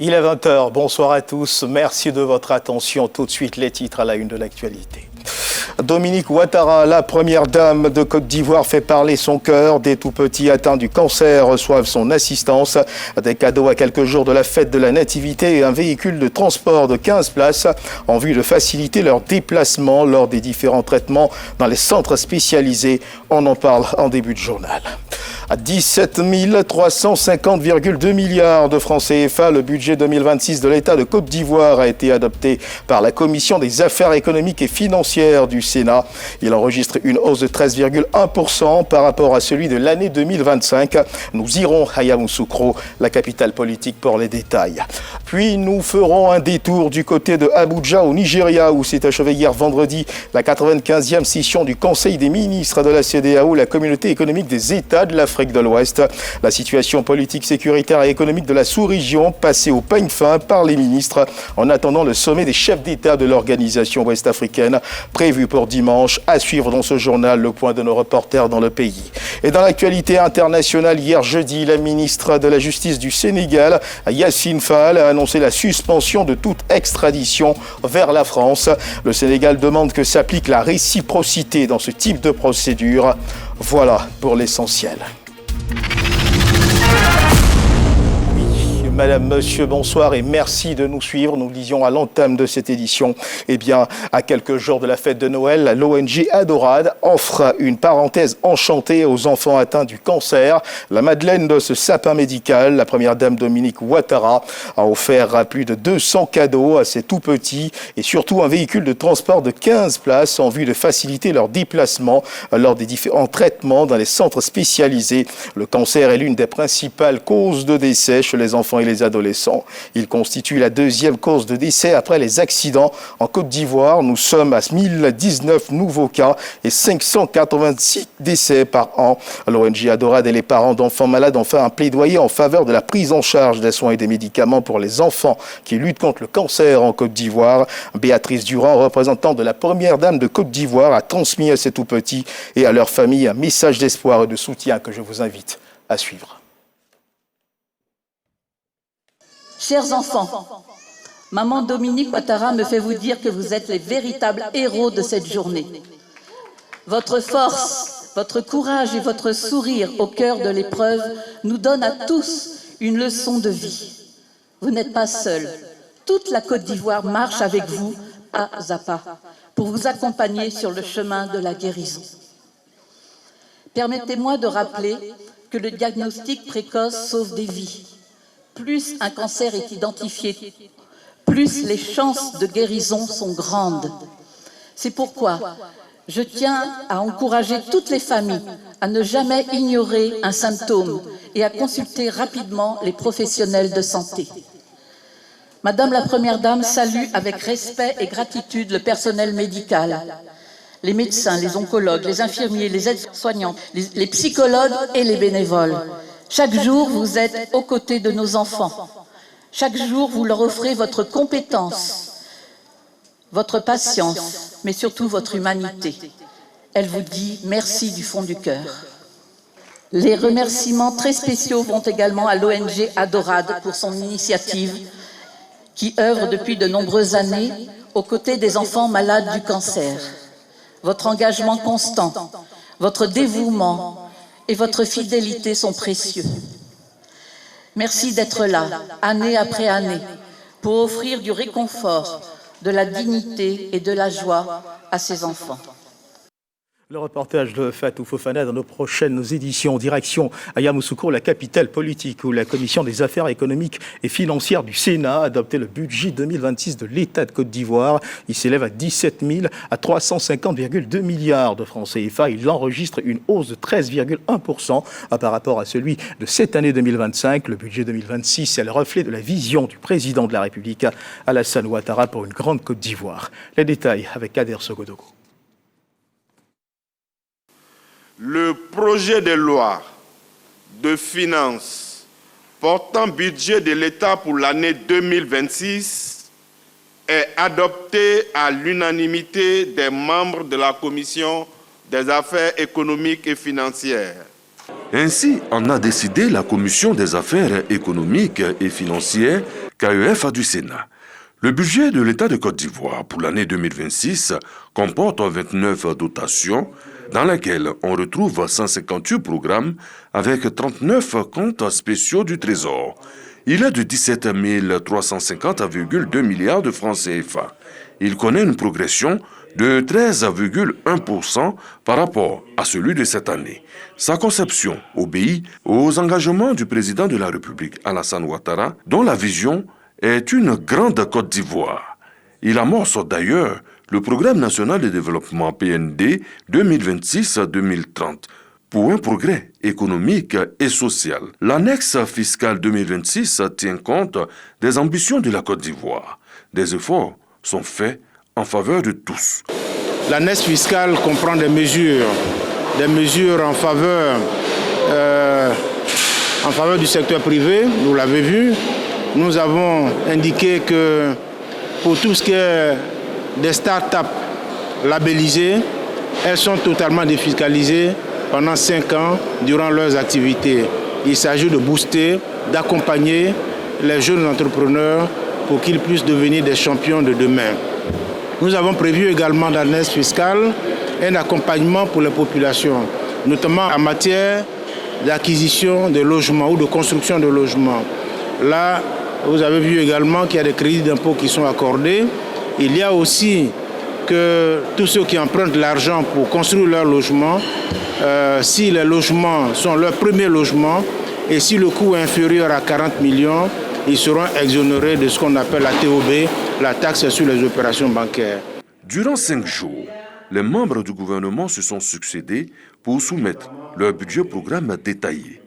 Il est 20h, bonsoir à tous, merci de votre attention. Tout de suite, les titres à la une de l'actualité. Dominique Ouattara, la première dame de Côte d'Ivoire, fait parler son cœur. Des tout-petits atteints du cancer reçoivent son assistance. Des cadeaux à quelques jours de la fête de la Nativité et un véhicule de transport de 15 places en vue de faciliter leur déplacement lors des différents traitements dans les centres spécialisés. On en parle en début de journal. À 17 350,2 milliards de francs CFA, le budget 2026 de l'État de Côte d'Ivoire a été adopté par la Commission des affaires économiques et financières du Sénat. Il enregistre une hausse de 13,1% par rapport à celui de l'année 2025. Nous irons à Yamoussoukro, la capitale politique, pour les détails. Puis nous ferons un détour du côté de Abuja au Nigeria, où s'est achevée hier vendredi la 95e session du Conseil des ministres de la CEDEAO, la communauté économique des États de l'Afrique de l'Ouest. La situation politique, sécuritaire et économique de la sous-région passée au peigne fin par les ministres en attendant le sommet des chefs d'État de l'organisation ouest-africaine prévu pour dimanche. À suivre dans ce journal le point de nos reporters dans le pays. Et dans l'actualité internationale, hier jeudi, la ministre de la Justice du Sénégal, Yassine Fall, a annoncé la suspension de toute extradition vers la France. Le Sénégal demande que s'applique la réciprocité dans ce type de procédure. Voilà pour l'essentiel. Madame, monsieur, bonsoir et merci de nous suivre. Nous disions à l'entame de cette édition, à quelques jours de la fête de Noël, l'ONG Adorade offre une parenthèse enchantée aux enfants atteints du cancer. La Madeleine de ce sapin médical, la première dame Dominique Ouattara, a offert plus de 200 cadeaux à ces tout-petits et surtout un véhicule de transport de 15 places en vue de faciliter leur déplacement lors des différents traitements dans les centres spécialisés. Le cancer est l'une des principales causes de décès chez les enfants et les adolescents. Il constitue la deuxième cause de décès après les accidents. En Côte d'Ivoire, nous sommes à 1019 nouveaux cas et 586 décès par an. L'ONG Adorade et les parents d'enfants malades ont fait un plaidoyer en faveur de la prise en charge des soins et des médicaments pour les enfants qui luttent contre le cancer en Côte d'Ivoire. Béatrice Durand, représentante de la première dame de Côte d'Ivoire, a transmis à ces tout-petits et à leur famille un message d'espoir et de soutien que je vous invite à suivre. Chers enfants, maman Dominique Ouattara me fait vous dire que vous êtes les véritables héros de cette journée. Votre force, votre courage et votre sourire au cœur de l'épreuve nous donnent à tous une leçon de vie. Vous n'êtes pas seuls. Toute la Côte d'Ivoire marche avec vous pas à pas pour vous accompagner sur le chemin de la guérison. Permettez-moi de rappeler que le diagnostic précoce sauve des vies. Plus un cancer est identifié, plus les chances de guérison sont grandes. C'est pourquoi je tiens à encourager toutes les familles à ne jamais ignorer un symptôme et à consulter rapidement les professionnels de santé. Madame la Première Dame salue avec respect et gratitude le personnel médical, les médecins, les oncologues, les infirmiers, les aides-soignants, les psychologues et les bénévoles. Chaque jour, vous êtes aux côtés de nos enfants. Chaque jour, vous leur offrez votre compétence, votre patience, mais surtout votre humanité. Elle vous dit merci du fond du cœur. Les remerciements très spéciaux vont également à l'ONG Adorade pour son initiative qui œuvre depuis de nombreuses années aux côtés des enfants malades du cancer. Votre engagement constant, votre dévouement et votre fidélité sont précieux. Merci d'être là, année après année, pour offrir du réconfort, de la dignité et de la joie à ces enfants. Le reportage de Fatou Fofana dans nos prochaines éditions. Direction à Yamoussoukro, la capitale politique, où la Commission des affaires économiques et financières du Sénat a adopté le budget 2026 de l'État de Côte d'Ivoire. Il s'élève à 17 350,2 milliards de francs CFA. Il enregistre une hausse de 13,1% par rapport à celui de cette année 2025. Le budget 2026 est le reflet de la vision du président de la République, Alassane Ouattara, pour une grande Côte d'Ivoire. Les détails avec Kader Sogodogo. Le projet de loi de finances portant budget de l'État pour l'année 2026 est adopté à l'unanimité des membres de la Commission des affaires économiques et financières. Ainsi en a décidé la Commission des affaires économiques et financières KEF du Sénat. Le budget de l'État de Côte d'Ivoire pour l'année 2026 comporte 29 dotations dans lesquelles on retrouve 158 programmes avec 39 comptes spéciaux du Trésor. Il est de 17 350,2 milliards de francs CFA. Il connaît une progression de 13,1% par rapport à celui de cette année. Sa conception obéit aux engagements du président de la République, Alassane Ouattara, dont la vision est une grande Côte d'Ivoire. Il amorce d'ailleurs le Programme national de développement PND 2026-2030 pour un progrès économique et social. L'annexe fiscale 2026 tient compte des ambitions de la Côte d'Ivoire. Des efforts sont faits en faveur de tous. L'annexe fiscale comprend des mesures en faveur du secteur privé, vous l'avez vu. Nous avons indiqué que pour tout ce qui est des start-up labellisées, elles sont totalement défiscalisées pendant 5 ans durant leurs activités. Il s'agit de booster, d'accompagner les jeunes entrepreneurs pour qu'ils puissent devenir des champions de demain. Nous avons prévu également dans l'annexe fiscale un accompagnement pour les populations, notamment en matière d'acquisition de logements ou de construction de logements. Là, vous avez vu également qu'il y a des crédits d'impôt qui sont accordés. Il y a aussi que tous ceux qui empruntent l'argent pour construire leur logement, si les logements sont leur premier logement et si le coût est inférieur à 40 millions, ils seront exonérés de ce qu'on appelle la TOB, la taxe sur les opérations bancaires. Durant 5 jours, les membres du gouvernement se sont succédés pour soumettre leur budget programme détaillé.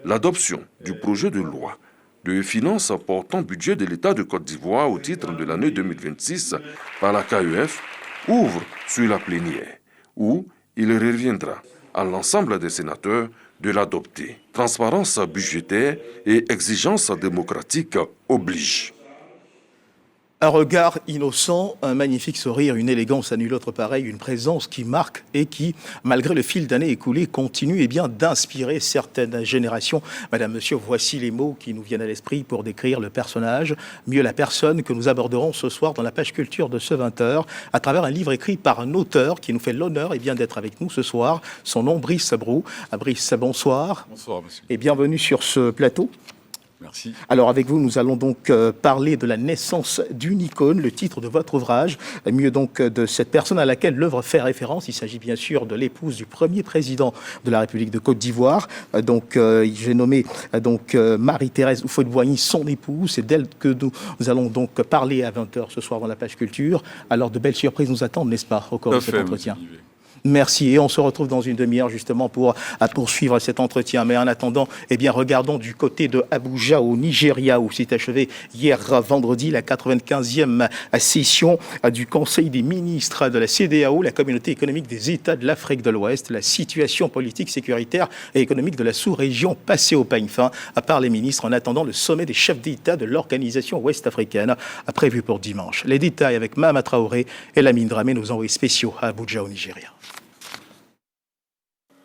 L'adoption du projet de loi de finances portant budget de l'État de Côte d'Ivoire au titre de l'année 2026 par la KEF ouvre sur la plénière, où il reviendra à l'ensemble des sénateurs de l'adopter. Transparence budgétaire et exigence démocratique obligent. Un regard innocent, un magnifique sourire, une élégance à nul autre pareil, une présence qui marque et qui, malgré le fil d'années écoulées, continue d'inspirer certaines générations. Madame, Monsieur, voici les mots qui nous viennent à l'esprit pour décrire le personnage, mieux la personne que nous aborderons ce soir dans la page culture de ce 20h, à travers un livre écrit par un auteur qui nous fait l'honneur d'être avec nous ce soir. Son nom, Brice Brou. Brice, bonsoir. Bonsoir, monsieur. Et bienvenue sur ce plateau. Merci. Alors avec vous, nous allons donc parler de la naissance d'une icône, le titre de votre ouvrage, mieux donc de cette personne à laquelle l'œuvre fait référence. Il s'agit bien sûr de l'épouse du premier président de la République de Côte d'Ivoire. Donc j'ai nommé Marie-Thérèse Houphouët-Boigny, son épouse. C'est d'elle que nous allons donc parler à 20h ce soir dans la page culture. Alors de belles surprises nous attendent, n'est-ce pas, au cours de cet entretien? Merci. Et on se retrouve dans une demi-heure justement pour poursuivre cet entretien. Mais en attendant, regardons du côté de Abuja au Nigeria où s'est achevée hier vendredi la 95e session du Conseil des ministres de la CEDEAO, la Communauté économique des États de l'Afrique de l'Ouest. La situation politique, sécuritaire et économique de la sous-région passée au peigne fin par les ministres en attendant le sommet des chefs d'État de l'organisation ouest-africaine prévu pour dimanche. Les détails avec Mahama Traoré et Lamine Dramé, nos envoyés spéciaux à Abuja au Nigeria.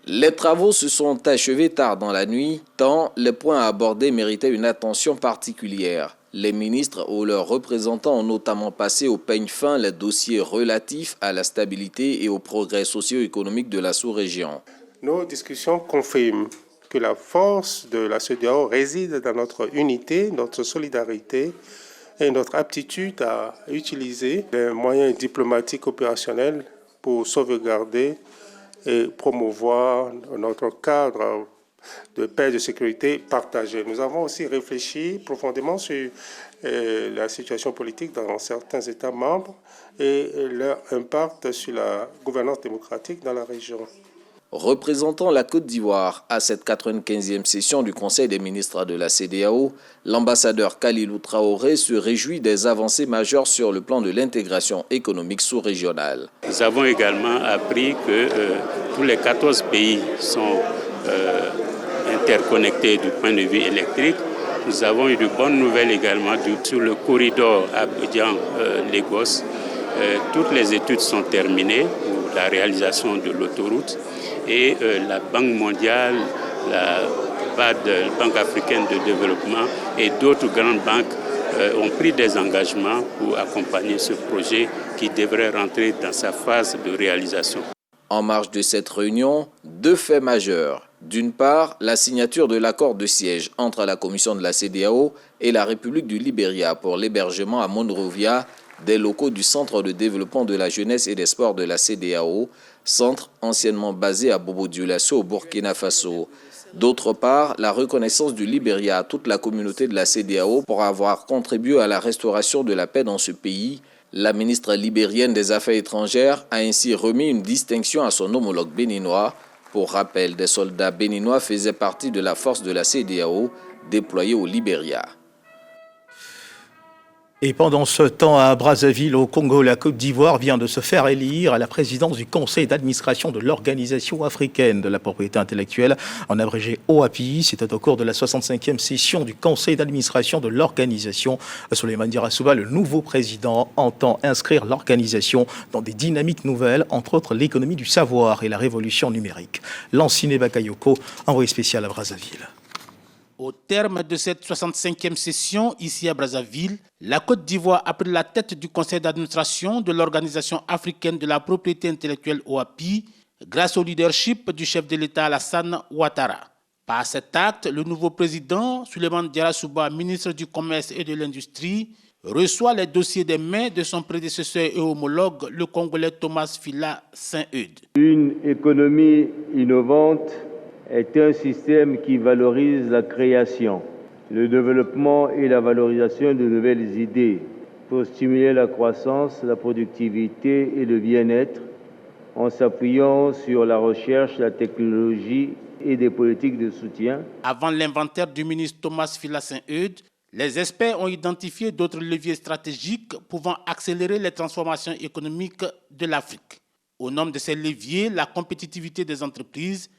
Les travaux se sont achevés tard dans la nuit, tant les points abordés méritaient une attention particulière. Les ministres ou leurs représentants ont notamment passé au peigne fin les dossiers relatifs à la stabilité et au progrès socio-économique de la sous-région. Nos discussions confirment que la force de la CEDEAO réside dans notre unité, notre solidarité et notre aptitude à utiliser les moyens diplomatiques opérationnels pour sauvegarder et promouvoir notre cadre de paix et de sécurité partagée. Nous avons aussi réfléchi profondément sur la situation politique dans certains États membres et leur impact sur la gouvernance démocratique dans la région. Représentant la Côte d'Ivoire à cette 95e session du Conseil des ministres de la CEDEAO, l'ambassadeur Kalilou Traoré se réjouit des avancées majeures sur le plan de l'intégration économique sous-régionale. Nous avons également appris que tous les 14 pays sont interconnectés du point de vue électrique. Nous avons eu de bonnes nouvelles également sur le corridor Abidjan-Lagos. Toutes les études sont terminées pour la réalisation de l'autoroute. Et la Banque mondiale, la BAD, Banque africaine de développement et d'autres grandes banques ont pris des engagements pour accompagner ce projet qui devrait rentrer dans sa phase de réalisation. En marge de cette réunion, 2 faits majeurs. D'une part, la signature de l'accord de siège entre la Commission de la CEDEAO et la République du Libéria pour l'hébergement à Monrovia des locaux du Centre de développement de la jeunesse et des sports de la CEDEAO, centre anciennement basé à Bobo-Dioulasso au Burkina Faso. D'autre part, la reconnaissance du Libéria à toute la communauté de la CEDEAO pour avoir contribué à la restauration de la paix dans ce pays. La ministre libérienne des Affaires étrangères a ainsi remis une distinction à son homologue béninois. Pour rappel, des soldats béninois faisaient partie de la force de la CEDEAO déployée au Libéria. Et pendant ce temps, à Brazzaville, au Congo, la Côte d'Ivoire vient de se faire élire à la présidence du conseil d'administration de l'Organisation africaine de la propriété intellectuelle, en abrégé OAPI. C'était au cours de la 65e session du conseil d'administration de l'organisation. Souleymane Dirasouba, le nouveau président, entend inscrire l'organisation dans des dynamiques nouvelles, entre autres l'économie du savoir et la révolution numérique. Lanciné Bakayoko, envoyé spécial à Brazzaville. Au terme de cette 65e session, ici à Brazzaville, la Côte d'Ivoire a pris la tête du conseil d'administration de l'Organisation africaine de la propriété intellectuelle OAPI, grâce au leadership du chef de l'État Alassane Ouattara. Par cet acte, le nouveau président, Souleymane Dirasouba, ministre du Commerce et de l'Industrie, reçoit les dossiers des mains de son prédécesseur et homologue, le Congolais Thomas Fila Saint-Eudes. Une économie innovante est un système qui valorise la création, le développement et la valorisation de nouvelles idées pour stimuler la croissance, la productivité et le bien-être en s'appuyant sur la recherche, la technologie et des politiques de soutien. Avant l'inventaire du ministre Thomas Fila Saint-Eudes, les experts ont identifié d'autres leviers stratégiques pouvant accélérer les transformations économiques de l'Afrique. Au nom de ces leviers, la compétitivité des entreprises,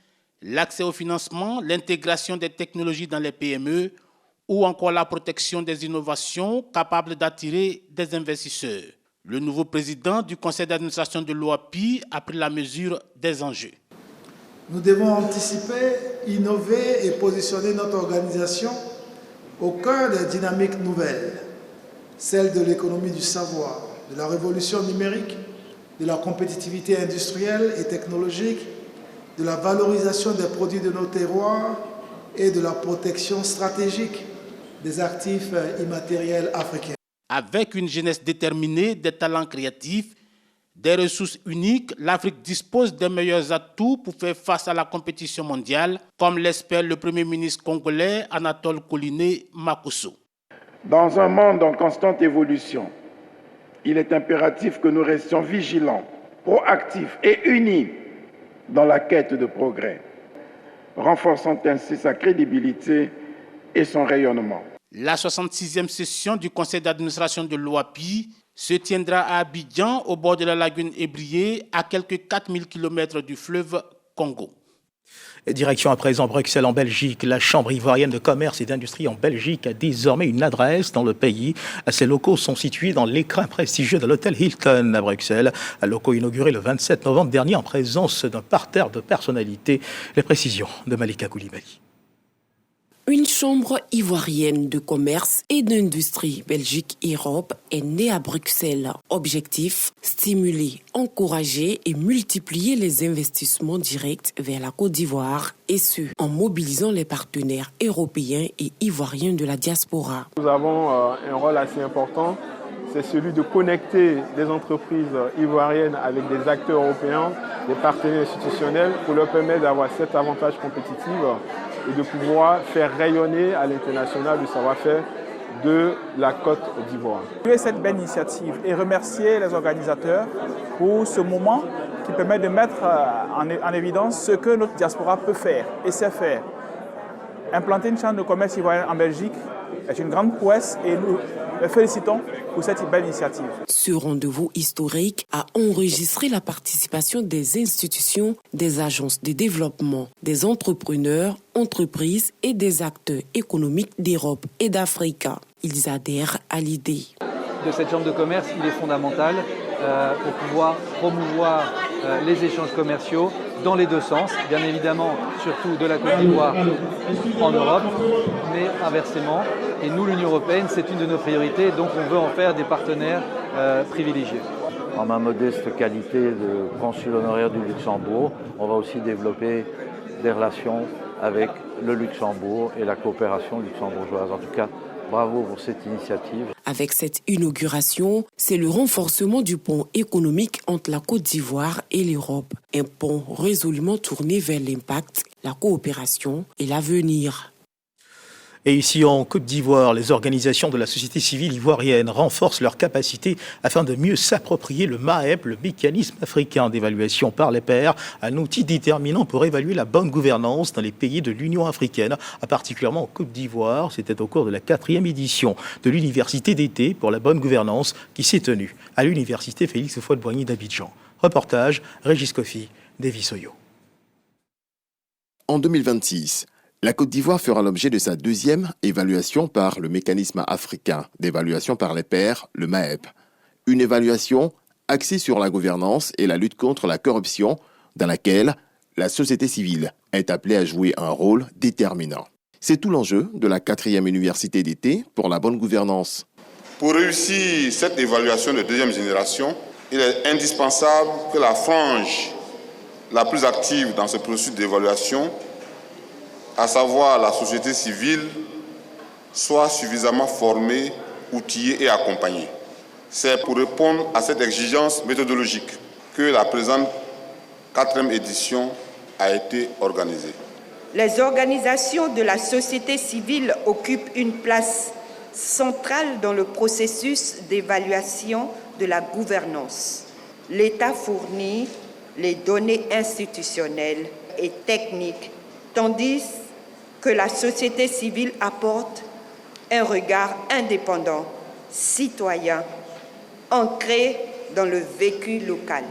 l'accès au financement, l'intégration des technologies dans les PME ou encore la protection des innovations capables d'attirer des investisseurs. Le nouveau président du conseil d'administration de l'OAPI a pris la mesure des enjeux. Nous devons anticiper, innover et positionner notre organisation au cœur des dynamiques nouvelles, celles de l'économie du savoir, de la révolution numérique, de la compétitivité industrielle et technologique, de la valorisation des produits de nos terroirs et de la protection stratégique des actifs immatériels africains. Avec une jeunesse déterminée, des talents créatifs, des ressources uniques, l'Afrique dispose des meilleurs atouts pour faire face à la compétition mondiale, comme l'espère le Premier ministre congolais Anatole Koliné Makosso. Dans un monde en constante évolution, il est impératif que nous restions vigilants, proactifs et unis dans la quête de progrès, renforçant ainsi sa crédibilité et son rayonnement. La 66e session du conseil d'administration de l'OAPI se tiendra à Abidjan, au bord de la lagune Ébrié, à quelques 4000 km du fleuve Congo. Direction à présent Bruxelles en Belgique. La Chambre ivoirienne de commerce et d'industrie en Belgique a désormais une adresse dans le pays. Ses locaux sont situés dans l'écrin prestigieux de l'hôtel Hilton à Bruxelles. Un locaux inauguré le 27 novembre dernier en présence d'un parterre de personnalités. Les précisions de Malika Koulibaly. Une chambre ivoirienne de commerce et d'industrie Belgique-Europe est née à Bruxelles. Objectif, stimuler, encourager et multiplier les investissements directs vers la Côte d'Ivoire, et ce, en mobilisant les partenaires européens et ivoiriens de la diaspora. Nous avons un rôle assez important, c'est celui de connecter des entreprises ivoiriennes avec des acteurs européens, des partenaires institutionnels, pour leur permettre d'avoir cet avantage compétitif et de pouvoir faire rayonner à l'international le savoir-faire de la Côte d'Ivoire. Saluer cette belle initiative et remercier les organisateurs pour ce moment qui permet de mettre en évidence ce que notre diaspora peut faire et sait faire. Implanter une chambre de commerce ivoirienne en Belgique est une grande prouesse et nous les félicitons pour cette belle initiative. Ce rendez-vous historique a enregistré la participation des institutions, des agences de développement, des entrepreneurs, entreprises et des acteurs économiques d'Europe et d'Afrique. Ils adhèrent à l'idée. De cette chambre de commerce, il est fondamental pour pouvoir promouvoir les échanges commerciaux dans les deux sens, bien évidemment, surtout de la Côte d'Ivoire en Europe, mais inversement, Et nous, l'Union européenne, c'est une de nos priorités, donc on veut en faire des partenaires privilégiés. En ma modeste qualité de consul honoraire du Luxembourg, on va aussi développer des relations avec le Luxembourg et la coopération luxembourgeoise. En tout cas, bravo pour cette initiative. Avec cette inauguration, c'est le renforcement du pont économique entre la Côte d'Ivoire et l'Europe. Un pont résolument tourné vers l'impact, la coopération et l'avenir. Et ici en Côte d'Ivoire, les organisations de la société civile ivoirienne renforcent leurs capacités afin de mieux s'approprier le MAEP, le mécanisme africain d'évaluation par les pairs, un outil déterminant pour évaluer la bonne gouvernance dans les pays de l'Union africaine, particulièrement en Côte d'Ivoire. C'était au cours de la 4e édition de l'Université d'été pour la bonne gouvernance qui s'est tenue à l'Université Félix Houphouët-Boigny d'Abidjan. Reportage, Régis Kofi, Davy Soyo. En 2026, la Côte d'Ivoire fera l'objet de sa 2e évaluation par le mécanisme africain d'évaluation par les pairs, le MAEP. Une évaluation axée sur la gouvernance et la lutte contre la corruption, dans laquelle la société civile est appelée à jouer un rôle déterminant. C'est tout l'enjeu de la 4e université d'été pour la bonne gouvernance. Pour réussir cette évaluation de 2e génération, il est indispensable que la frange la plus active dans ce processus d'évaluation, à savoir la société civile, soit suffisamment formée, outillée et accompagnée. C'est pour répondre à cette exigence méthodologique que la présente 4e édition a été organisée. Les organisations de la société civile occupent une place centrale dans le processus d'évaluation de la gouvernance. L'État fournit les données institutionnelles et techniques, tandis que la société civile apporte un regard indépendant, citoyen, ancré dans le vécu local.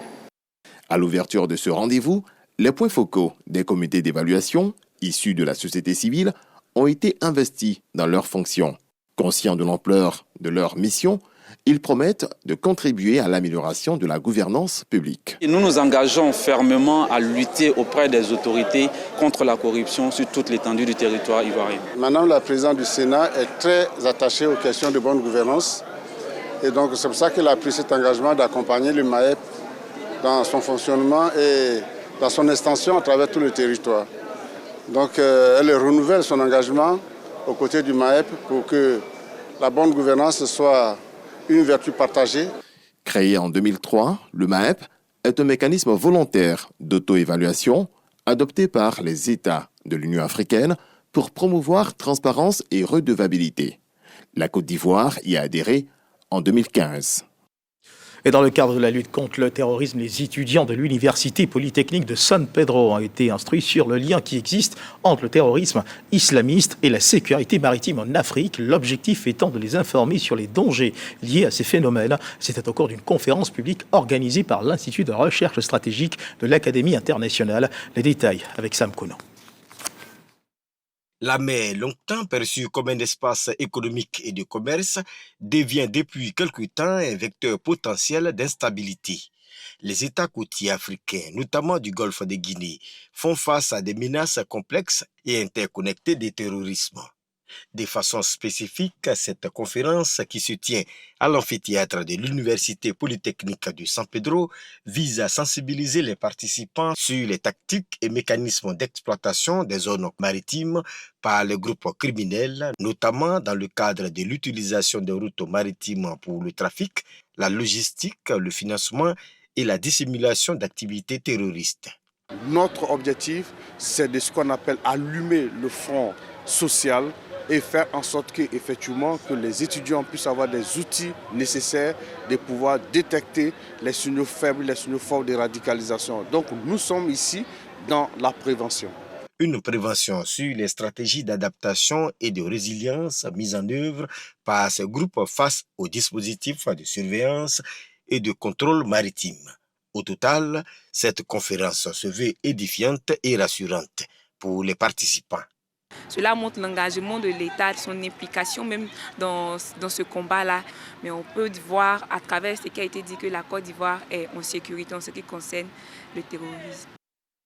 À l'ouverture de ce rendez-vous, les points focaux des comités d'évaluation, issus de la société civile, ont été investis dans leurs fonctions. Conscients de l'ampleur de leur mission, ils promettent de contribuer à l'amélioration de la gouvernance publique. Et nous nous engageons fermement à lutter auprès des autorités contre la corruption sur toute l'étendue du territoire ivoirien. Madame la présidente du Sénat est très attachée aux questions de bonne gouvernance. Et donc c'est pour ça qu'elle a pris cet engagement d'accompagner le MAEP dans son fonctionnement et dans son extension à travers tout le territoire. Donc elle renouvelle son engagement aux côtés du MAEP pour que la bonne gouvernance soit une vertu partagée. Créé en 2003, le MAEP est un mécanisme volontaire d'auto-évaluation adopté par les États de l'Union africaine pour promouvoir transparence et redevabilité. La Côte d'Ivoire y a adhéré en 2015. Et dans le cadre de la lutte contre le terrorisme, les étudiants de l'Université polytechnique de San Pedro ont été instruits sur le lien qui existe entre le terrorisme islamiste et la sécurité maritime en Afrique, l'objectif étant de les informer sur les dangers liés à ces phénomènes. C'était au cours d'une conférence publique organisée par l'Institut de recherche stratégique de l'Académie internationale. Les détails avec Sam Kono. La mer, longtemps perçue comme un espace économique et de commerce, devient depuis quelque temps un vecteur potentiel d'instabilité. Les États côtiers africains, notamment du Golfe de Guinée, font face à des menaces complexes et interconnectées de terrorisme. De façon spécifique, cette conférence qui se tient à l'amphithéâtre de l'Université polytechnique de San Pedro vise à sensibiliser les participants sur les tactiques et mécanismes d'exploitation des zones maritimes par les groupes criminels, notamment dans le cadre de l'utilisation des routes maritimes pour le trafic, la logistique, le financement et la dissimulation d'activités terroristes. Notre objectif, c'est de ce qu'on appelle allumer le front social et faire en sorte que les étudiants puissent avoir des outils nécessaires de pouvoir détecter les signaux faibles, les signaux forts de radicalisation. Donc nous sommes ici dans la prévention. Une prévention sur les stratégies d'adaptation et de résilience mises en œuvre par ces groupes face aux dispositifs de surveillance et de contrôle maritime. Au total, cette conférence se veut édifiante et rassurante pour les participants. Cela montre l'engagement de l'État, son implication même dans ce combat-là. Mais on peut voir à travers ce qui a été dit que la Côte d'Ivoire est en sécurité en ce qui concerne le terrorisme.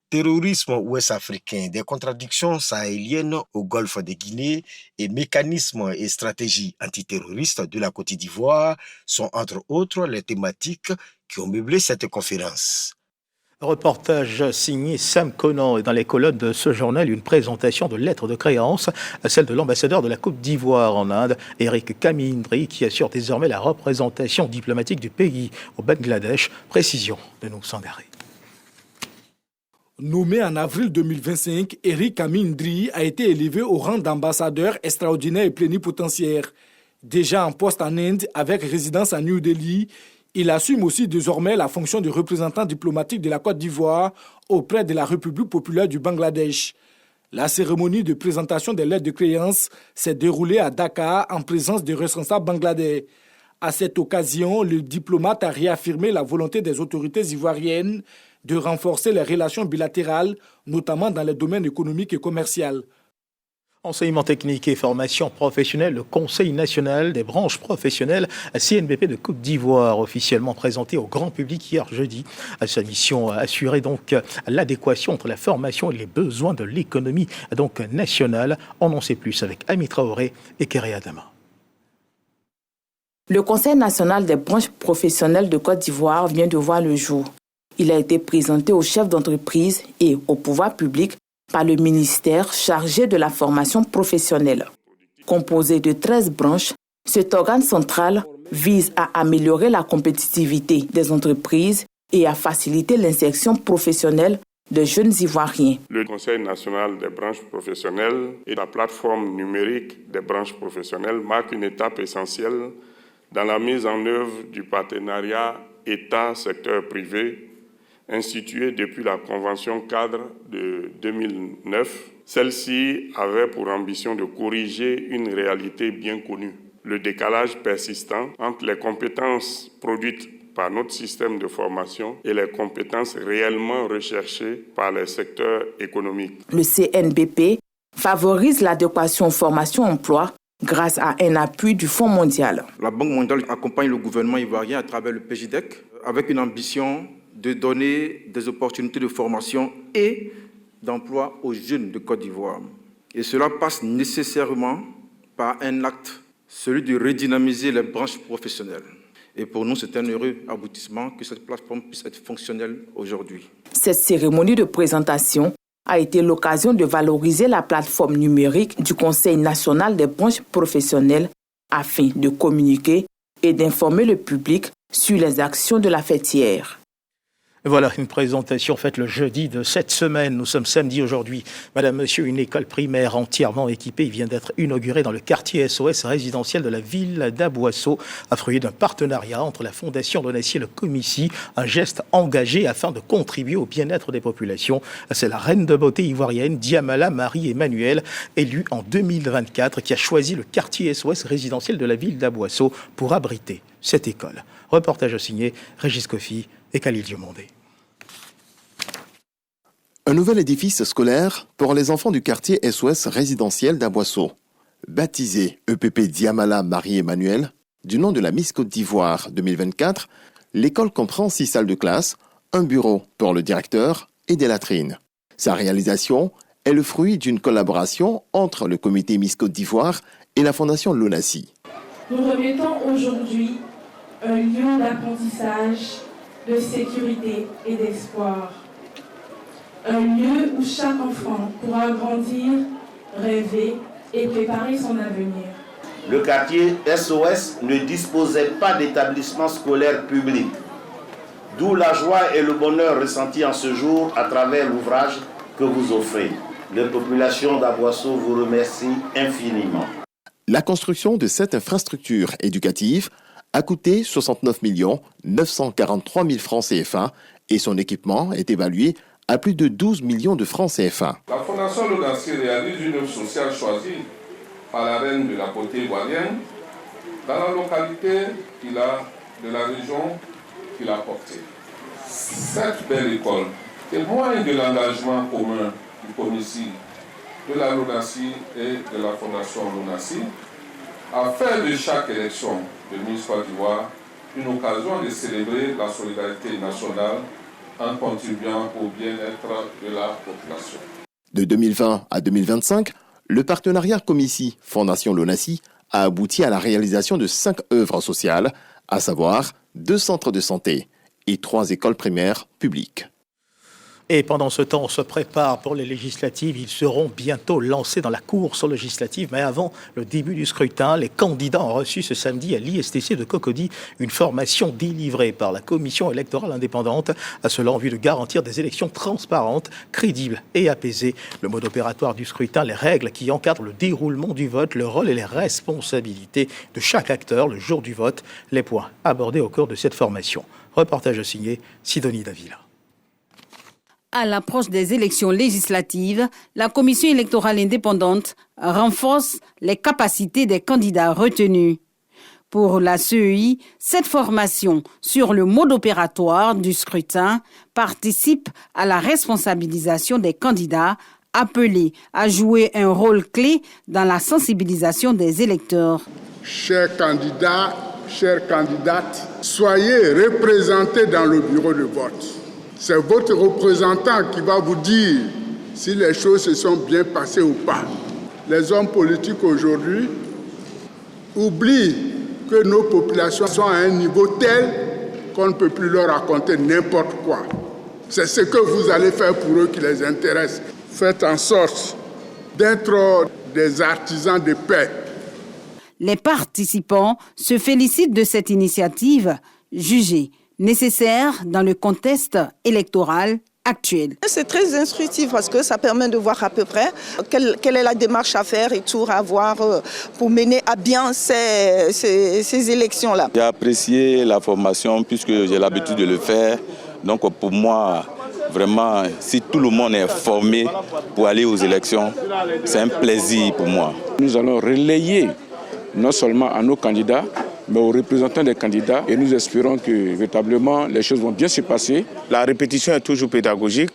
Terrorisme ouest-africain, des contradictions sahéliennes au golfe de Guinée et mécanismes et stratégies antiterroristes de la Côte d'Ivoire sont entre autres les thématiques qui ont meublé cette conférence. Reportage signé Sam Conan et dans les colonnes de ce journal, une présentation de lettres de créance, celle de l'ambassadeur de la Côte d'Ivoire en Inde, Eric Kamindri, qui assure désormais la représentation diplomatique du pays au Bangladesh. Précision de nous Sangaré. Nommé en avril 2025, Eric Kamindri a été élevé au rang d'ambassadeur extraordinaire et plénipotentiaire. Déjà en poste en Inde avec résidence à New Delhi, il assume aussi désormais la fonction de représentant diplomatique de la Côte d'Ivoire auprès de la République populaire du Bangladesh. La cérémonie de présentation des lettres de créance s'est déroulée à Dakar en présence des responsables bangladais. À cette occasion, le diplomate a réaffirmé la volonté des autorités ivoiriennes de renforcer les relations bilatérales, notamment dans les domaines économiques et commerciaux. Enseignement technique et formation professionnelle, le Conseil national des branches professionnelles CNBP de Côte d'Ivoire, officiellement présenté au grand public hier jeudi. Sa mission a assuré donc l'adéquation entre la formation et les besoins de l'économie nationale. On en sait plus avec Ami Traoré et Kéré Adama. Le Conseil national des branches professionnelles de Côte d'Ivoire vient de voir le jour. Il a été présenté aux chefs d'entreprise et au pouvoir public par le ministère chargé de la formation professionnelle. Composé de 13 branches, cet organe central vise à améliorer la compétitivité des entreprises et à faciliter l'insertion professionnelle des jeunes Ivoiriens. Le Conseil national des branches professionnelles et la plateforme numérique des branches professionnelles marquent une étape essentielle dans la mise en œuvre du partenariat État-secteur privé instituée depuis la Convention cadre de 2009. Celle-ci avait pour ambition de corriger une réalité bien connue, le décalage persistant entre les compétences produites par notre système de formation et les compétences réellement recherchées par les secteurs économiques. Le CNBP favorise l'adéquation formation-emploi grâce à un appui du Fonds mondial. La Banque mondiale accompagne le gouvernement ivoirien à travers le PGDEC avec une ambition de donner des opportunités de formation et d'emploi aux jeunes de Côte d'Ivoire. Et cela passe nécessairement par un acte, celui de redynamiser les branches professionnelles. Et pour nous, c'est un heureux aboutissement que cette plateforme puisse être fonctionnelle aujourd'hui. Cette cérémonie de présentation a été l'occasion de valoriser la plateforme numérique du Conseil national des branches professionnelles afin de communiquer et d'informer le public sur les actions de la fêtière. Voilà une présentation faite le jeudi de cette semaine. Nous sommes samedi aujourd'hui. Madame, monsieur, une école primaire entièrement équipée vient d'être inaugurée dans le quartier SOS résidentiel de la ville d'Aboisseau, fruit d'un partenariat entre la Fondation Donassi et le Comici, un geste engagé afin de contribuer au bien-être des populations. C'est la reine de beauté ivoirienne, Diamala Marie-Emmanuel, élue en 2024, qui a choisi le quartier SOS résidentiel de la ville d'Aboisseau pour abriter cette école. Reportage signé Régis Kofi et Khalil Diomondé. Un nouvel édifice scolaire pour les enfants du quartier SOS résidentiel d'Aboisseau. Baptisé EPP Diamala Marie-Emmanuel, du nom de la Miss Côte d'Ivoire 2024, l'école comprend 6 salles de classe, un bureau pour le directeur et des latrines. Sa réalisation est le fruit d'une collaboration entre le comité Miss Côte d'Ivoire et la Fondation Donassi. Nous remettons aujourd'hui un lieu d'apprentissage, de sécurité et d'espoir. Un lieu où chaque enfant pourra grandir, rêver et préparer son avenir. Le quartier SOS ne disposait pas d'établissement scolaire public, d'où la joie et le bonheur ressentis en ce jour à travers l'ouvrage que vous offrez. La population d'Aboisseau vous remercie infiniment. La construction de cette infrastructure éducative a coûté 69 943 000 francs CFA et son équipement est évalué à plus de 12 millions de francs CFA. La Fondation Donassi réalise une œuvre sociale choisie par la reine de la beauté ivoirienne dans la localité de la région qu'il a portée. Cette belle école témoigne de l'engagement commun du Comici, de la Donassi et de la Fondation Donassi à faire de chaque élection de Miss Côte d'Ivoire une occasion de célébrer la solidarité nationale en contribuant au bien-être de la population. De 2020 à 2025, le partenariat Comici-Fondation Lonasi a abouti à la réalisation de 5 œuvres sociales, à savoir 2 centres de santé et 3 écoles primaires publiques. Et pendant ce temps, on se prépare pour les législatives. Ils seront bientôt lancés dans la course législative. Mais avant le début du scrutin, les candidats ont reçu ce samedi à l'ISTC de Cocody une formation délivrée par la Commission électorale indépendante, à cela en vue de garantir des élections transparentes, crédibles et apaisées. Le mode opératoire du scrutin, les règles qui encadrent le déroulement du vote, le rôle et les responsabilités de chaque acteur le jour du vote, les points abordés au cours de cette formation. Reportage signé Sidonie Davila. À l'approche des élections législatives, la Commission électorale indépendante renforce les capacités des candidats retenus. Pour la CEI, cette formation sur le mode opératoire du scrutin participe à la responsabilisation des candidats appelés à jouer un rôle clé dans la sensibilisation des électeurs. Chers candidats, chères candidates, soyez représentés dans le bureau de vote. C'est votre représentant qui va vous dire si les choses se sont bien passées ou pas. Les hommes politiques aujourd'hui oublient que nos populations sont à un niveau tel qu'on ne peut plus leur raconter n'importe quoi. C'est ce que vous allez faire pour eux qui les intéresse. Faites en sorte d'être des artisans de paix. Les participants se félicitent de cette initiative jugée nécessaire dans le contexte électoral actuel. C'est très instructif parce que ça permet de voir à peu près quelle est la démarche à faire et tout à avoir pour mener à bien ces élections-là. J'ai apprécié la formation puisque j'ai l'habitude de le faire. Donc pour moi, vraiment, si tout le monde est formé pour aller aux élections, c'est un plaisir pour moi. Nous allons relayer non seulement à nos candidats, mais aux représentants des candidats et nous espérons que véritablement les choses vont bien se passer. La répétition est toujours pédagogique.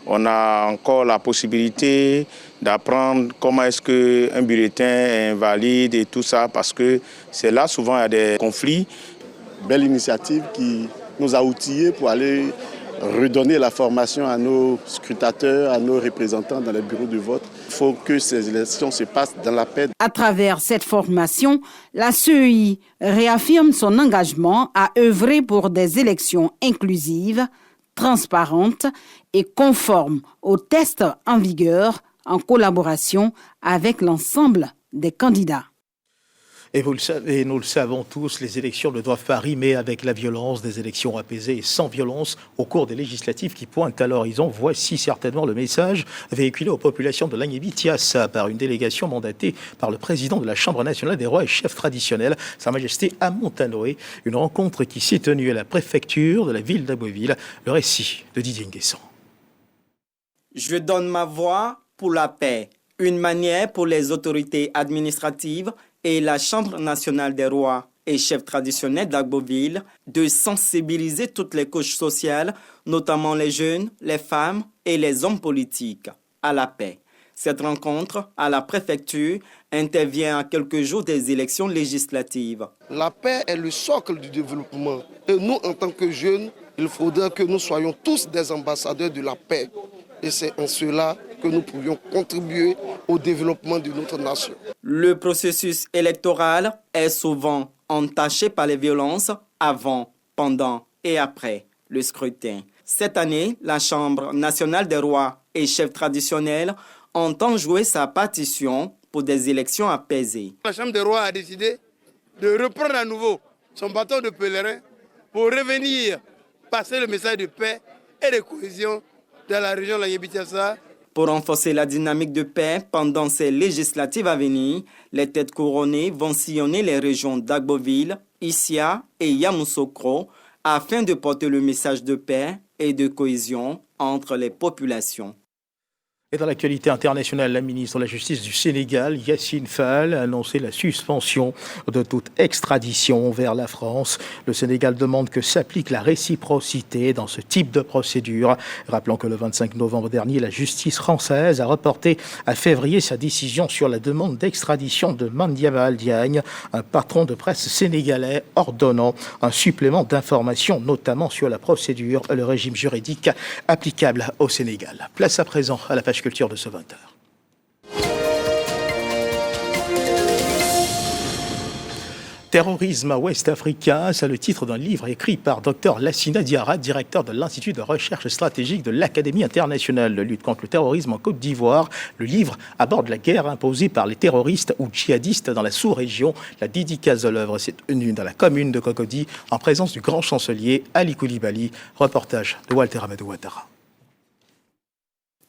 On a encore la possibilité d'apprendre comment est-ce qu'un bulletin est invalide et tout ça parce que c'est là souvent il y a des conflits. Belle initiative qui nous a outillés pour aller redonner la formation à nos scrutateurs, à nos représentants dans les bureaux de vote. Il faut que ces élections se passent dans la paix. À travers cette formation, la CEI réaffirme son engagement à œuvrer pour des élections inclusives, transparentes et conformes aux tests en vigueur en collaboration avec l'ensemble des candidats. Et vous le savez, nous le savons tous, les élections ne doivent pas rimer avec la violence, des élections apaisées et sans violence au cours des législatives qui pointent à l'horizon. Voici certainement le message véhiculé aux populations de l'Agnébi-Tiassa par une délégation mandatée par le président de la Chambre nationale des rois et chefs traditionnels, Sa Majesté Amontanoé. Une rencontre qui s'est tenue à la préfecture de la ville d'Abbeville. Le récit de Didier Nguessan. Je donne ma voix pour la paix, une manière pour les autorités administratives et la Chambre nationale des rois et chefs traditionnels d'Abbeville de sensibiliser toutes les couches sociales, notamment les jeunes, les femmes et les hommes politiques, à la paix. Cette rencontre à la préfecture intervient à quelques jours des élections législatives. La paix est le socle du développement. Et nous, en tant que jeunes, il faudra que nous soyons tous des ambassadeurs de la paix. Et c'est en cela que nous pourrions contribuer au développement de notre nation. Le processus électoral est souvent entaché par les violences avant, pendant et après le scrutin. Cette année, la Chambre nationale des rois et chefs traditionnels entend jouer sa partition pour des élections apaisées. La Chambre des rois a décidé de reprendre à nouveau son bâton de pèlerin pour revenir passer le message de paix et de cohésion dans la région de l'Agnébi-Tiassa. Pour renforcer la dynamique de paix pendant ces législatives à venir, les têtes couronnées vont sillonner les régions d'Agboville, Issia et Yamoussoukro afin de porter le message de paix et de cohésion entre les populations. Et dans l'actualité internationale, la ministre de la Justice du Sénégal, Yassine Fall, a annoncé la suspension de toute extradition vers la France. Le Sénégal demande que s'applique la réciprocité dans ce type de procédure. Rappelons que le 25 novembre dernier, la justice française a reporté à février sa décision sur la demande d'extradition de Mandiaye Diagne, un patron de presse sénégalais, ordonnant un supplément d'informations, notamment sur la procédure et le régime juridique applicable au Sénégal. Place à présent à la page culture de ce 20h. Terrorisme ouest-africain, c'est le titre d'un livre écrit par Dr Lassina Diarra, directeur de l'Institut de recherche stratégique de l'Académie internationale de lutte contre le terrorisme en Côte d'Ivoire. Le livre aborde la guerre imposée par les terroristes ou djihadistes dans la sous-région. La dédicace de l'œuvre s'est tenue dans la commune de Cocody en présence du grand chancelier Ali Koulibaly. Reportage de Walter Amadou Ouattara.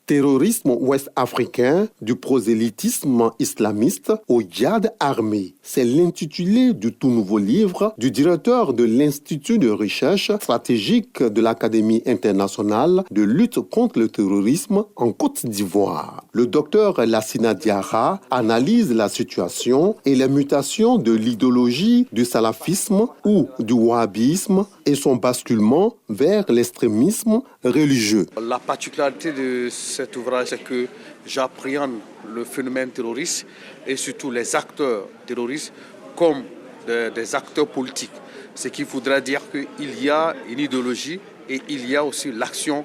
Terrorisme ouest-africain, du prosélytisme islamiste au djihad armé. C'est l'intitulé du tout nouveau livre du directeur de l'Institut de recherche stratégique de l'Académie internationale de lutte contre le terrorisme en Côte d'Ivoire. Le docteur Lassina Diarra analyse la situation et les mutations de l'idéologie du salafisme ou du wahhabisme et son basculement vers l'extrémisme religieux. La particularité de cet ouvrage, c'est que j'appréhende le phénomène terroriste et surtout les acteurs terroristes comme des acteurs politiques. Ce qui voudrait dire qu'il y a une idéologie et il y a aussi l'action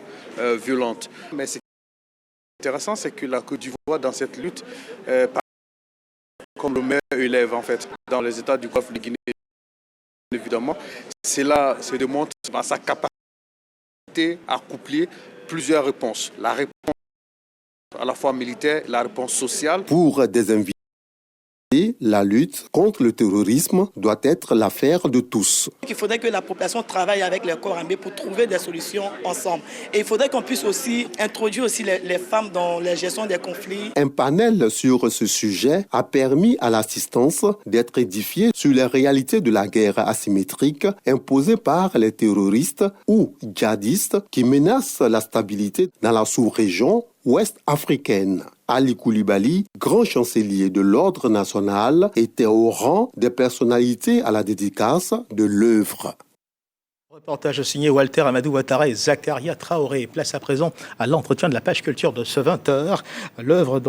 violente. Mais ce qui est intéressant, c'est que la Côte d'Ivoire, dans cette lutte, comme le meilleur élève en fait, dans les États du Golfe de Guinée, évidemment, cela se démontre dans sa capacité à coupler plusieurs réponses. La réponse à la fois militaire, la réponse sociale. Pour des invités, la lutte contre le terrorisme doit être l'affaire de tous. Il faudrait que la population travaille avec les corps armés pour trouver des solutions ensemble. Et il faudrait qu'on puisse aussi introduire aussi les femmes dans la gestion des conflits. Un panel sur ce sujet a permis à l'assistance d'être édifiée sur les réalités de la guerre asymétrique imposée par les terroristes ou djihadistes qui menacent la stabilité dans la sous-région ouest-africaine. Ali Koulibaly, grand chancelier de l'ordre national, était au rang des personnalités à la dédicace de l'œuvre. Reportage signé Walter Amadou Ouattara et Zakaria Traoré. Place à présent à l'entretien de la page culture de ce 20h. L'œuvre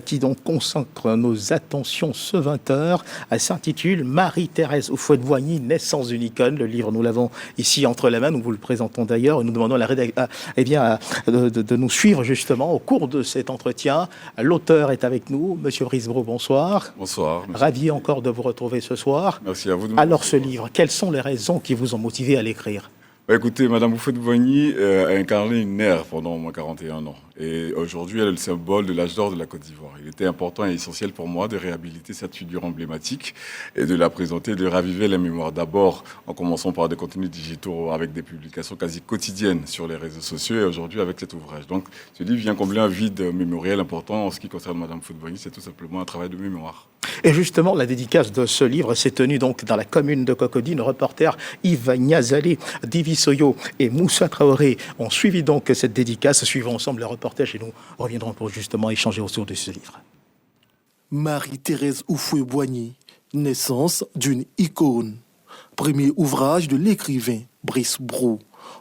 qui concentre nos attentions ce 20h s'intitule Marie-Thérèse Houphouët-Boigny, naissance d'une icône. Le livre, nous l'avons ici entre les mains. Nous vous le présentons d'ailleurs et nous demandons à la rédaction de nous suivre justement au cours de cet entretien. L'auteur est avec nous. Monsieur Brice Brault, bonsoir. Bonsoir. Monsieur. Ravi encore de vous retrouver ce soir. Merci à vous. Alors ce livre, quelles sont les raisons qui vous ont motivé à l'écrire? Écoutez, Madame Houphouët-Boigny a incarné une ère pendant au moins 41 ans. Et aujourd'hui, elle est le symbole de l'âge d'or de la Côte d'Ivoire. Il était important et essentiel pour moi de réhabiliter cette figure emblématique et de la présenter, de raviver la mémoire. D'abord, en commençant par des contenus digitaux avec des publications quasi quotidiennes sur les réseaux sociaux et aujourd'hui avec cet ouvrage. Donc, ce livre vient combler un vide mémoriel important en ce qui concerne Madame Houphouët-Boigny. C'est tout simplement un travail de mémoire. Et justement, la dédicace de ce livre s'est tenue donc dans la commune de Cocody. Nos reporters Yves Niazalé, Divisoyo et Moussa Traoré ont suivi donc cette dédicace. Suivons ensemble le reportage et nous reviendrons pour justement échanger autour de ce livre. Marie-Thérèse Houphouët-Boigny, naissance d'une icône. Premier ouvrage de l'écrivain Brice Brault.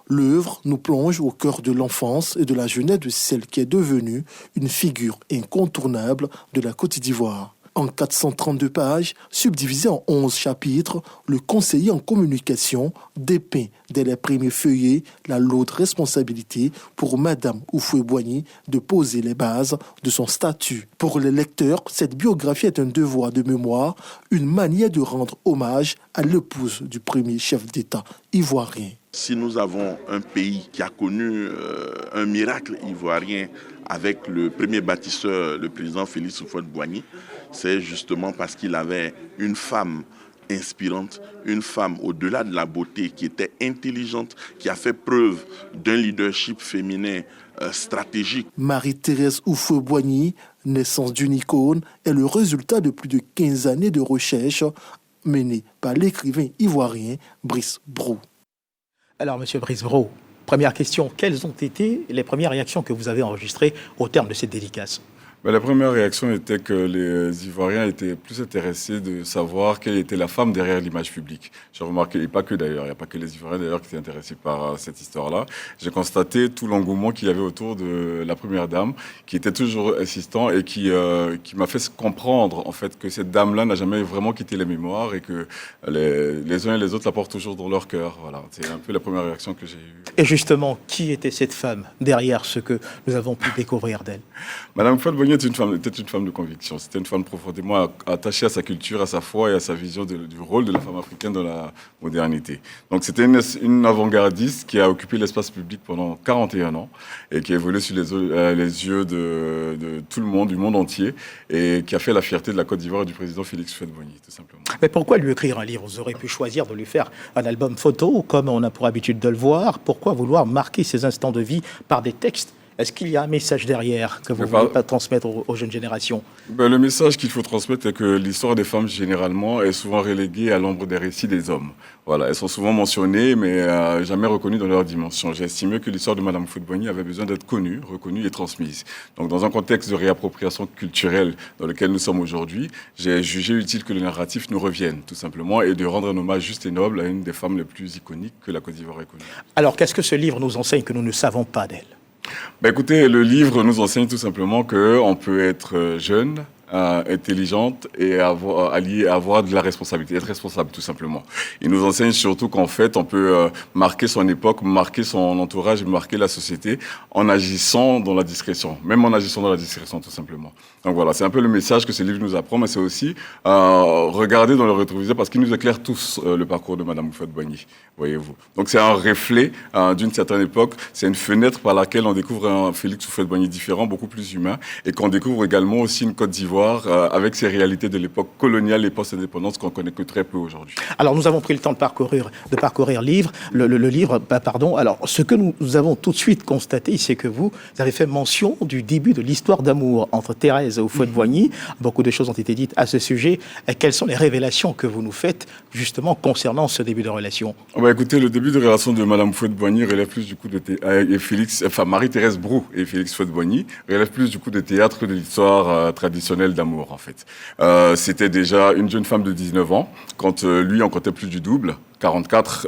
L'œuvre nous plonge au cœur de l'enfance et de la jeunesse de celle qui est devenue une figure incontournable de la Côte d'Ivoire. En 432 pages, subdivisé en 11 chapitres, le conseiller en communication dépeint dès les premiers feuillets la lourde responsabilité pour Madame Houphouët-Boigny de poser les bases de son statut. Pour les lecteurs, cette biographie est un devoir de mémoire, une manière de rendre hommage à l'épouse du premier chef d'État ivoirien. Si nous avons un pays qui a connu un miracle ivoirien avec le premier bâtisseur, le président Félix Houphouët-Boigny, c'est justement parce qu'il avait une femme inspirante, une femme au-delà de la beauté, qui était intelligente, qui a fait preuve d'un leadership féminin stratégique. Marie-Thérèse Houphouët-Boigny, naissance d'une icône, est le résultat de plus de 15 années de recherche menées par l'écrivain ivoirien Brice Brault. Alors, Monsieur Brice Brault, Première question, quelles ont été les premières réactions que vous avez enregistrées au terme de cette dédicace ? La première réaction était que les Ivoiriens étaient plus intéressés de savoir quelle était la femme derrière l'image publique. J'ai remarqué, et pas que d'ailleurs, il n'y a pas que les Ivoiriens d'ailleurs qui étaient intéressés par cette histoire-là. J'ai constaté tout l'engouement qu'il y avait autour de la première dame, qui était toujours insistant et qui m'a fait comprendre en fait que cette dame-là n'a jamais vraiment quitté les mémoires et que les uns et les autres la portent toujours dans leur cœur. Voilà, c'est un peu la première réaction que j'ai eue. Et justement, qui était cette femme derrière ce que nous avons pu découvrir d'elle ? Madame Houphouët-Boigny était une femme de conviction. C'était une femme profondément attachée à sa culture, à sa foi et à sa vision du rôle de la femme africaine dans la modernité. Donc c'était une avant-gardiste qui a occupé l'espace public pendant 41 ans et qui a évolué sur les yeux de tout le monde, du monde entier, et qui a fait la fierté de la Côte d'Ivoire et du président Félix Houphouët-Boigny, tout simplement. Mais pourquoi lui écrire un livre ? Vous auriez pu choisir de lui faire un album photo, comme on a pour habitude de le voir. Pourquoi vouloir marquer ses instants de vie par des textes ? Est-ce qu'il y a un message derrière que vous ne voulez pas transmettre aux jeunes générations ? Le message qu'il faut transmettre est que l'histoire des femmes, généralement, est souvent reléguée à l'ombre des récits des hommes. Voilà, elles sont souvent mentionnées, mais jamais reconnues dans leur dimension. J'ai estimé que l'histoire de Madame Houphouët-Boigny avait besoin d'être connue, reconnue et transmise. Donc, dans un contexte de réappropriation culturelle dans lequel nous sommes aujourd'hui, j'ai jugé utile que le narratif nous revienne, tout simplement, et de rendre un hommage juste et noble à une des femmes les plus iconiques que la Côte d'Ivoire ait connue. Alors, qu'est-ce que ce livre nous enseigne que nous ne savons pas d'elle ? Écoutez, le livre nous enseigne tout simplement qu'on peut être jeune, intelligente et avoir de la responsabilité, être responsable tout simplement. Il nous enseigne surtout qu'en fait, on peut marquer son époque, marquer son entourage, marquer la société en agissant dans la discrétion, même en agissant dans la discrétion tout simplement. Donc voilà, c'est un peu le message que ce livre nous apprend, mais c'est aussi regarder dans le rétroviseur parce qu'il nous éclaire tous le parcours de Madame Houphouët-Boigny, voyez-vous. Donc c'est un reflet d'une certaine époque, c'est une fenêtre par laquelle on découvre un Félix Houphouët-Boigny différent, beaucoup plus humain, et qu'on découvre également aussi une Côte d'Ivoire avec ses réalités de l'époque coloniale et post-indépendance qu'on connaît que très peu aujourd'hui. Alors nous avons pris le temps de parcourir le livre. Alors ce que nous avons tout de suite constaté, c'est que vous avez fait mention du début de l'histoire d'amour entre Thérèse et Houphouët-Boigny. Beaucoup de choses ont été dites à ce sujet. Et quelles sont les révélations que vous nous faites justement concernant ce début de relation ? Écoutez, le début de relation de Madame Houphouët-Boigny relève plus du coup de Marie-Thérèse Brou et Félix Houphouët-Boigny relève plus du coup de théâtre que de l'histoire traditionnelle d'amour en fait. C'était déjà une jeune femme de 19 ans quand lui en comptait plus du double. 44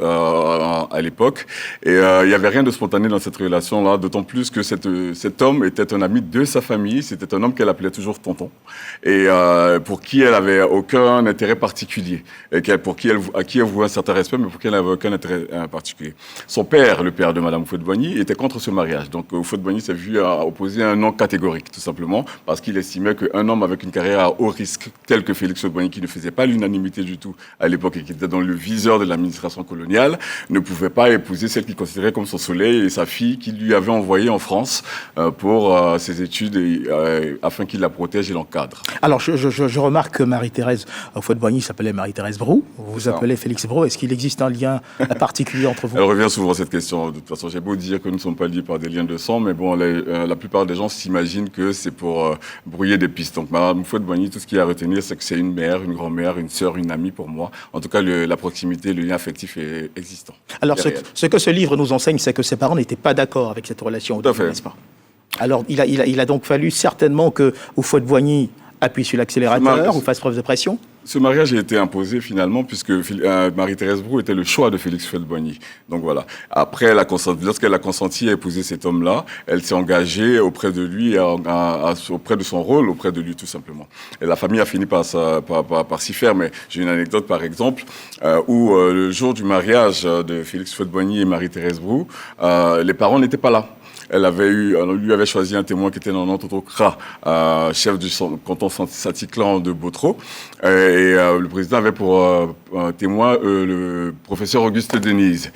à l'époque. Et il n'y avait rien de spontané dans cette relation-là, d'autant plus que cet homme était un ami de sa famille. C'était un homme qu'elle appelait toujours tonton. Et pour qui elle avait aucun intérêt particulier. Et à qui elle vouait un certain respect, mais pour qui elle n'avait aucun intérêt particulier. Son père, le père de Madame Houphouët-Boigny, était contre ce mariage. Donc Houphouët-Boigny s'est vu opposer un non catégorique, tout simplement, parce qu'il estimait qu'un homme avec une carrière à haut risque, tel que Félix Houphouët-Boigny, qui ne faisait pas l'unanimité du tout à l'époque et qui était dans le viseur de l'administration coloniale, ne pouvait pas épouser celle qu'il considérait comme son soleil et sa fille qu'il lui avait envoyée en France pour ses études afin qu'il la protège et l'encadre. Alors je remarque que Marie-Thérèse Houphouët-Boigny s'appelait Marie-Thérèse Brou, vous vous appelez Félix Brou. Est-ce qu'il existe un lien particulier entre vous ? Elle revient souvent cette question. De toute façon, j'ai beau dire que nous ne sommes pas liés par des liens de sang, mais bon, la plupart des gens s'imaginent que c'est pour brouiller des pistes. Donc Madame Houphouët-Boigny, tout ce qu'il y a à retenir, c'est que c'est une mère, une grand-mère, une sœur, une amie pour moi. En tout cas, la proximité, le lien affectif est existant. Alors, ce que ce livre nous enseigne, c'est que ses parents n'étaient pas d'accord avec cette relation. Tout à fait. N'est-ce pas ? Alors, il a donc fallu certainement que Houphouët-Boigny appuie sur l'accélérateur ou fasse preuve de pression ? Ce mariage a été imposé finalement puisque Marie-Thérèse Brou était le choix de Félix Houphouët-Boigny. Donc voilà. Après, lorsqu'elle a consenti à épouser cet homme-là, elle s'est engagée auprès de lui, auprès de son rôle, auprès de lui tout simplement. Et la famille a fini par s'y faire. Mais j'ai une anecdote par exemple où le jour du mariage de Félix Houphouët-Boigny et Marie-Thérèse Brou, les parents n'étaient pas là. Lui avait choisi un témoin qui était dans Toto Kra, chef du canton Satiklan de Botro. Et le président avait pour témoin le professeur Auguste Denise.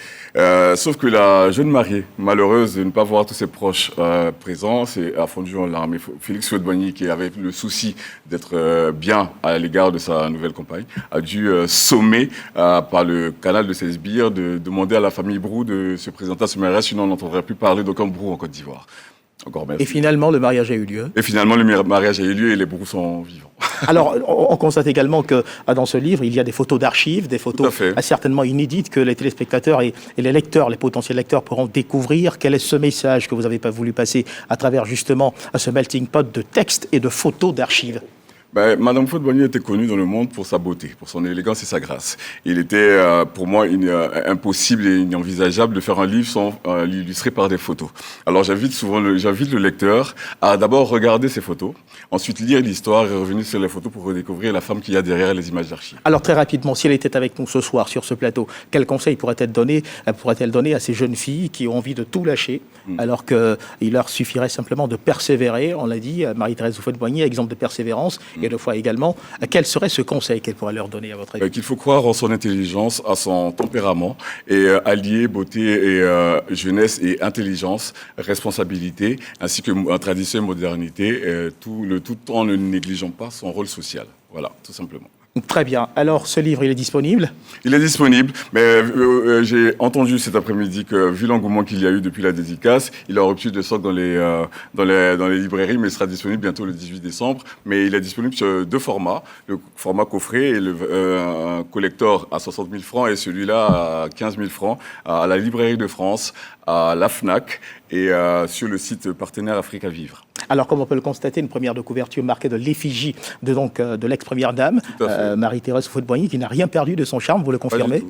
Sauf que la jeune mariée, malheureuse de ne pas voir tous ses proches présents, a fondu en larmes. Et Félix Houphouët-Boigny, qui avait le souci d'être bien à l'égard de sa nouvelle compagne, a dû sommer par le canal de ses sbires de demander à la famille Brou de se présenter à ce mariage, sinon on n'entendrait plus parler d'aucun Brou en Côte d'Ivoire. Et finalement, le mariage a eu lieu. Et finalement, le mariage a eu lieu et les Brou sont vivants. Alors, on constate également que dans ce livre, il y a des photos d'archives, des photos certainement inédites que les téléspectateurs et les lecteurs, les potentiels lecteurs pourront découvrir. Quel est ce message que vous avez voulu passer à travers justement ce melting pot de textes et de photos d'archives? Madame Houphouët-Boigny était connue dans le monde pour sa beauté, pour son élégance et sa grâce. Il était pour moi impossible et inenvisageable de faire un livre sans l'illustrer par des photos. Alors j'invite le lecteur à d'abord regarder ces photos, ensuite lire l'histoire et revenir sur les photos pour redécouvrir la femme qu'il y a derrière les images d'archives. Alors très rapidement, si elle était avec nous ce soir sur ce plateau, quel conseil pourrait-elle donner à ces jeunes filles qui ont envie de tout lâcher alors qu'il leur suffirait simplement de persévérer? On l'a dit, Marie-Thérèse Houphouët-Boigny, exemple de persévérance. Et de fois également, quel serait ce conseil qu'elle pourrait leur donner à votre avis? Qu'il faut croire en son intelligence, à son tempérament et allier beauté et jeunesse et intelligence, responsabilité, ainsi que tradition et modernité, tout en ne négligeant pas son rôle social. Voilà, tout simplement. Très bien. Alors, ce livre, il est disponible? Il est disponible, mais j'ai entendu cet après-midi que, vu l'engouement qu'il y a eu depuis la dédicace, il a reçu de stock dans les librairies, mais il sera disponible bientôt le 18 décembre. Mais il est disponible sur 2 formats, le format coffret et un collector à 60 000 francs et celui-là à 15 000 francs à la Librairie de France, à la FNAC et sur le site partenaire Africa Vivre. Alors, comme on peut le constater, une première de couverture marquée de l'effigie de l'ex-première dame, Marie-Thérèse Houphouët-Boigny, qui n'a rien perdu de son charme, vous le confirmez?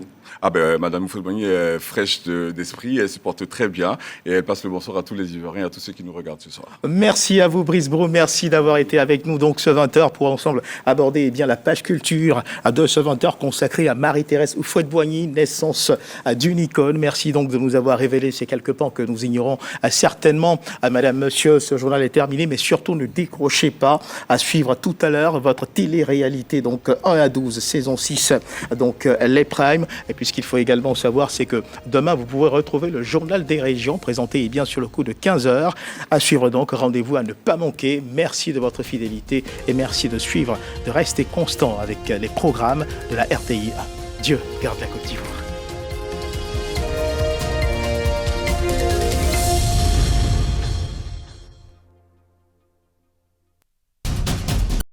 Madame Houphouët-Boigny est fraîche d'esprit, elle se porte très bien et elle passe le bonsoir à tous les Ivoiriens et à tous ceux qui nous regardent ce soir. Merci à vous, Brice Brou, merci d'avoir été avec nous donc ce 20h pour ensemble aborder la page culture de ce 20h consacré à Marie-Thérèse Houphouët-Boigny, naissance d'une icône. Merci donc de nous avoir révélé ces quelques pans que nous ignorons certainement. Madame, monsieur, ce journal est terminé, mais surtout ne décrochez pas. À suivre tout à l'heure votre télé-réalité, donc 1 à 12, saison 6, donc les primes. Et puis ce qu'il faut également savoir, c'est que demain, vous pourrez retrouver le journal des régions, présenté bien sur le coup de 15h. À suivre donc, rendez-vous à ne pas manquer. Merci de votre fidélité et merci de suivre, de rester constant avec les programmes de la RTI. Dieu garde la Côte d'Ivoire.